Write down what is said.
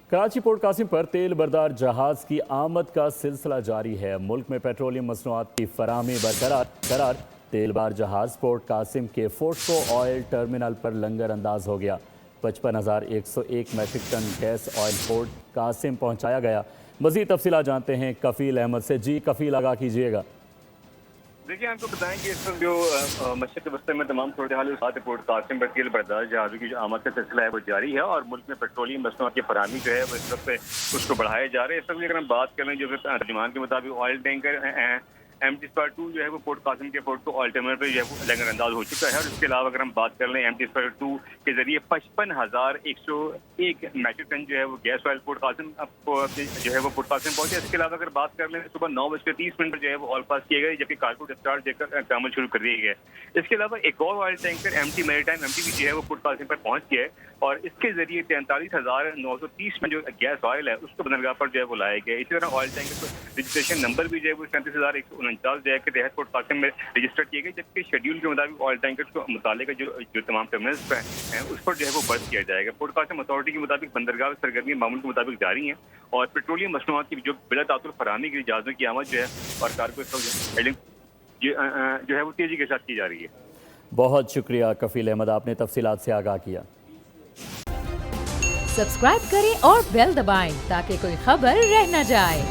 Karachi port Qasim پر تیل بردار جہاز کی آمد کا سلسلہ جاری ہے۔ ملک میں پیٹرولیم مصنوعات کی فراہمی برقرار۔ تیل بار جہاز پورٹ قاسم کے فورٹکو آئل ٹرمینل پر لنگر انداز ہو گیا۔ 55,101 metric ton gas oil port Qasim پہنچایا گیا۔ مزید تفصیلات جانتے ہیں کفیل احمد سے۔ جی کفیل، آگاہ کیجیے گا۔ دیکھیے، آپ کو بتائیں کہ اس وقت جو مشرق وسطی میں تمام صورتحال ساتھ پورٹ قاسم پر تیل بردار جہازوں کی جو آمد کا سلسلہ ہے وہ جاری ہے، اور ملک میں پیٹرولیم مصنوعات کی فراہمی جو ہے وہ اس وقت اس کو بڑھائے جا رہے ہیں۔ اس وقت اگر ہم بات کریں جو ترجمان کے مطابق آئل ٹینکر MT-2 جو ہے وہ پورٹ قاسم کے پورٹ کو آئل ٹرمینل پہ جو ہے وہ لنگر انداز ہو چکا ہے، اور اس کے علاوہ اگر ہم بات کر لیں MT-2 کے ذریعے 55,101 میٹرک ٹن جو ہے وہ گیس آئل پورٹ قاسم جو ہے وہ پورٹ قاسم پہنچے۔ اس کے علاوہ اگر بات کر لیں صبح 9:30 پر جو ہے وہ آئل پاس کیے گئے، جبکہ کارگو ڈسچارج دے کر عمل شروع کر دیا گیا۔ اس کے علاوہ ایک اور آئل ٹینکر MT میریٹائم بھی جو ہے وہ پورٹ قاسم پر پہنچ گیا ہے، اور اس کے ذریعے 43,930 میں جو گیس آئل ہے اس کو بندرگاہ پر جو ہے وہ لایا گیا۔ اسی طرح آئل ٹینکر کا رجسٹریشن نمبر بھی جو ہے وہ 37,149 جو ہے کے تحت پورٹ قاسم میں رجسٹر کیے گئے، جبکہ شیڈیول کے مطابق آئل ٹینکر کو متعلقہ جو تمام ٹرمینلز ہیں اس پر جو ہے وہ برس کیا جائے گا۔ پورٹ قاسم اتھارٹی کے مطابق بندرگاہ سرگرمی معمول کے مطابق جاری ہیں، اور پیٹرولیم مصنوعات کی جو بلا تعطل فراہمی کے جہازوں کی آمد جو ہے اور کارگو جو ہے وہ تیزی کے ساتھ کی جا رہی ہے۔ بہت شکریہ کفیل احمد، آپ نے تفصیلات سے آگاہ کیا۔ سبسکرائب کریں اور بیل دبائیں تاکہ کوئی خبر رہ نہ جائے۔